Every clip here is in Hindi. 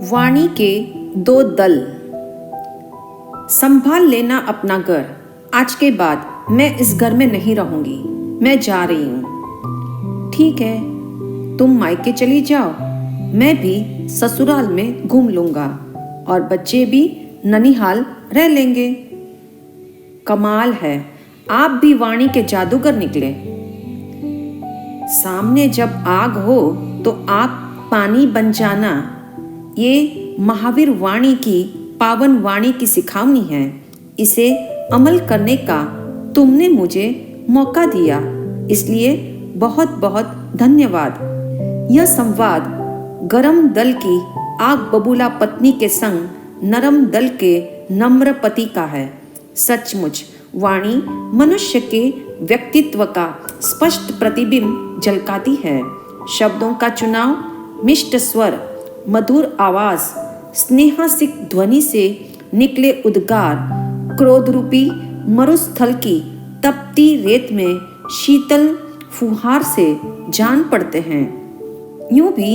वाणी के दो दल। संभाल लेना अपना घर। आज के बाद मैं इस घर में नहीं रहूंगी, मैं जा रही हूँ। ठीक है, तुम मायके चली जाओ, मैं भी ससुराल में घूम लूंगा और बच्चे भी ननिहाल रह लेंगे। कमाल है, आप भी वाणी के जादूगर निकले। सामने जब आग हो तो आप पानी बन जाना, ये महावीर वाणी की पावन वाणी की सिखावनी है। इसे अमल करने का तुमने मुझे मौका दिया, इसलिए बहुत बहुत धन्यवाद। यह संवाद गरम दल की आग बबूला पत्नी के संग नरम दल के नम्र पति का है। सचमुच वाणी मनुष्य के व्यक्तित्व का स्पष्ट प्रतिबिंब झलकाती है। शब्दों का चुनाव, मिष्ट स्वर, मधुर आवाज, स्नेहासिक ध्वनि से निकले उद्गार क्रोध रूपी मरुस्थल की तपती रेत में शीतल फुहार से जान पड़ते हैं। यूं भी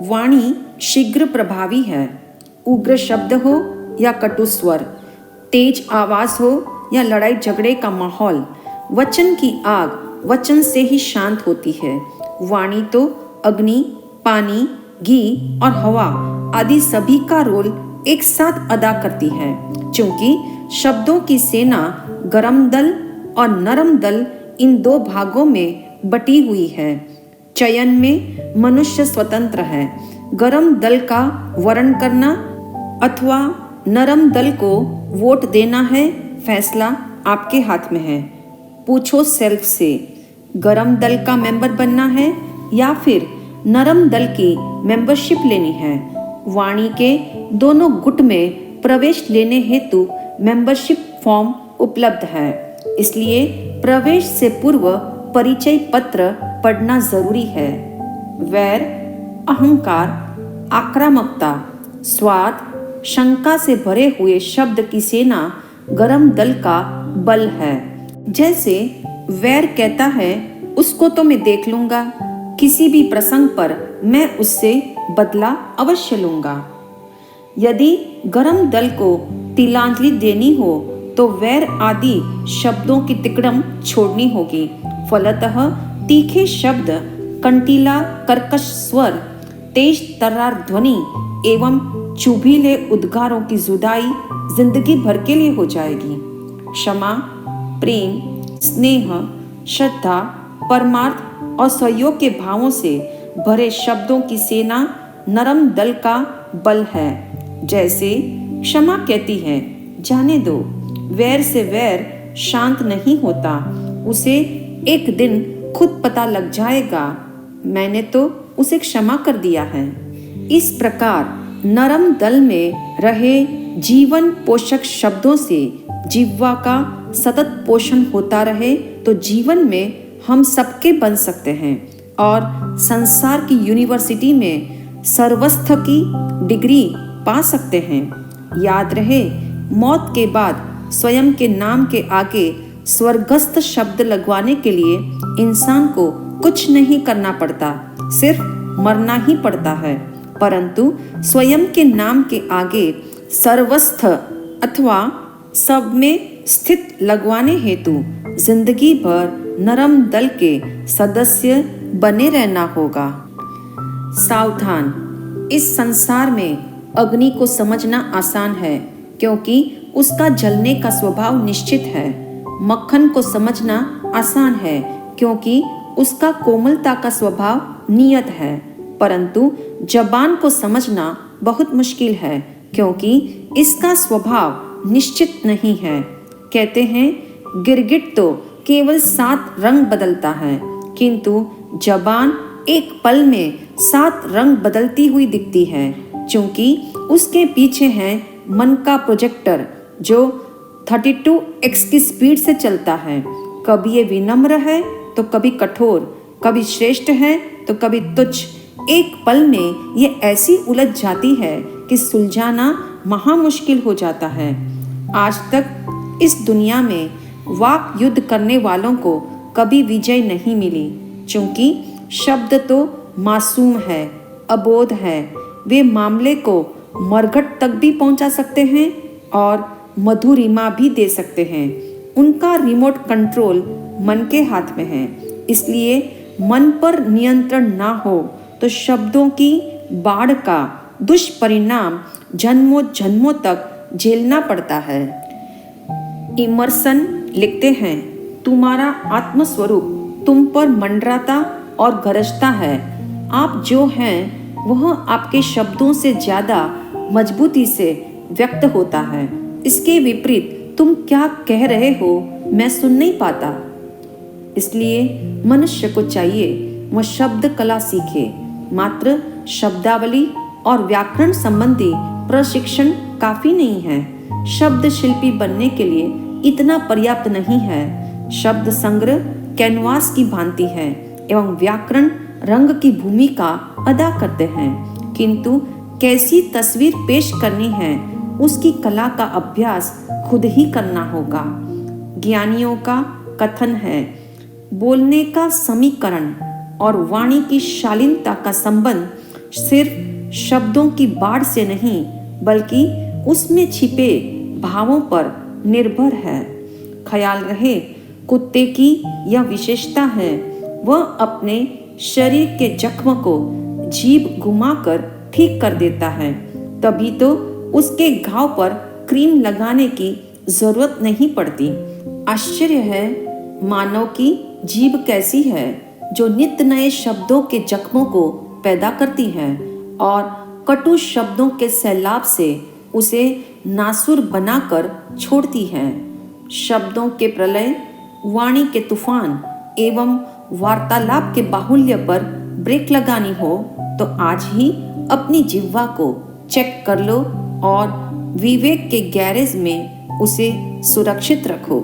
वाणी शीघ्र प्रभावी है। उग्र शब्द हो या कटु स्वर, तेज आवाज हो या लड़ाई झगड़े का माहौल, वचन की आग वचन से ही शांत होती है। वाणी तो अग्नि, पानी, घी और हवा आदि सभी का रोल एक साथ अदा करती है। क्योंकि शब्दों की सेना गरम दल और नरम दल इन दो भागों में बटी हुई है। चयन में मनुष्य स्वतंत्र है। गरम दल का वर्ण करना अथवा नरम दल को वोट देना है, फैसला आपके हाथ में है। पूछो सेल्फ से, गरम दल का मेंबर बनना है या फिर नरम दल की मेंबरशिप लेनी है। वाणी के दोनों गुट में प्रवेश लेने हेतु मेंबरशिप फॉर्म उपलब्ध है, इसलिए प्रवेश से पूर्व परिचय पत्र पढ़ना जरूरी है। वैर, अहंकार, आक्रामकता, स्वार्थ, शंका से भरे हुए शब्द की सेना गरम दल का बल है। जैसे वैर कहता है, उसको तो मैं देख लूंगा, किसी भी प्रसंग पर मैं उससे बदला अवश्य लूंगा। यदि गरम दल को तिलांजलि देनी हो तो वैर आदि शब्दों की तिकड़म छोड़नी होगी। फलतः तीखे शब्द, कंटीला कर्कश स्वर, तेज तर्रार ध्वनि एवं चुभीले उद्गारों की जुदाई जिंदगी भर के लिए हो जाएगी। क्षमा, प्रेम, स्नेह, श्रद्धा, परमार्थ और सहयोग के भावों से भरे शब्दों की सेना नरम दल का बल है। जैसे क्षमा कहती है, जाने दो, वैर से वैर शांत नहीं होता, उसे एक दिन खुद पता लग जाएगा, मैंने तो उसे क्षमा कर दिया है। इस प्रकार नरम दल में रहे जीवन पोषक शब्दों से जिह्वा का सतत पोषण होता रहे तो जीवन में हम सबके बन सकते हैं और संसार की यूनिवर्सिटी में सर्वस्थ की डिग्री पा सकते हैं। याद रहे, मौत के बाद स्वयं के नाम के आगे स्वर्गस्थ शब्द लगवाने के लिए इंसान को कुछ नहीं करना पड़ता, सिर्फ मरना ही पड़ता है। परंतु स्वयं के नाम के आगे सर्वस्थ अथवा सब में स्थित लगवाने हेतु जिंदगी भर नरम दल के सदस्य बने रहना होगा। सावधान, इस संसार में अग्नि को समझना आसान है क्योंकि उसका जलने का स्वभाव निश्चित है। मक्खन को समझना आसान है क्योंकि उसका कोमलता का स्वभाव नियत है। परंतु जबान को समझना बहुत मुश्किल है क्योंकि इसका स्वभाव निश्चित नहीं है। कहते हैं, गिरगिट तो केवल 7 रंग बदलता है, किंतु जबान एक पल में 7 रंग बदलती हुई दिखती है, क्योंकि उसके पीछे है मन का प्रोजेक्टर जो 32x की स्पीड से चलता है। कभी ये विनम्र है तो कभी कठोर, कभी श्रेष्ठ है तो कभी तुच्छ। एक पल में ये ऐसी उलझ जाती है कि सुलझाना महामुश्किल हो जाता है। आज तक इस दुनिया में वाक युद्ध करने वालों को कभी विजय नहीं मिली, क्योंकि शब्द तो मासूम है, अबोध है, वे मामले को मरघट तक भी पहुंचा सकते हैं और मधुरिमा भी दे सकते हैं। उनका रिमोट कंट्रोल मन के हाथ में है, इसलिए मन पर नियंत्रण ना हो तो शब्दों की बाढ़ का दुष्परिणाम जन्मों जन्मों तक झेलना पड़ता है। इमर्सन लिखते हैं, तुम्हारा आत्मस्वरूप तुम पर मंडराता और गरजता है। आप जो हैं वह आपके शब्दों से ज़्यादा मजबूती से व्यक्त होता है। इसके विपरीत तुम क्या कह रहे हो मैं सुन नहीं पाता। इसलिए मनुष्य को चाहिए वह शब्द कला सीखे। मात्र शब्दावली और व्याकरण संबंधी प्रशिक्षण काफी नहीं है। शब्द शिल्पी बनने के लिए इतना पर्याप्त नहीं है। शब्द संग्रह कैनवास की भांति है एवं व्याकरण रंग की भूमिका अदा करते हैं, किंतु कैसी तस्वीर पेश करनी है उसकी कला का अभ्यास खुद ही करना होगा। ज्ञानियों का कथन है, बोलने का समीकरण और वाणी की शालीनता का संबंध सिर्फ शब्दों की बाढ़ से नहीं बल्कि उसमें छिपे भावों पर निर्भर है। ख्याल रहे, कुत्ते की यह विशेषता है, वह अपने शरीर के जख्म को जीभ घुमाकर ठीक कर देता है, तभी तो उसके घाव पर क्रीम लगाने की जरूरत नहीं पड़ती। आश्चर्य है, मानव की जीभ कैसी है जो नित्य नए शब्दों के जख्मों को पैदा करती है और कटु शब्दों के सैलाब से उसे नासुर बनाकर छोड़ती है। शब्दों के प्रलय, वाणी के तूफान एवं वार्तालाप के बाहुल्य पर ब्रेक लगानी हो तो आज ही अपनी जिह्वा को चेक कर लो और विवेक के गैरेज में उसे सुरक्षित रखो।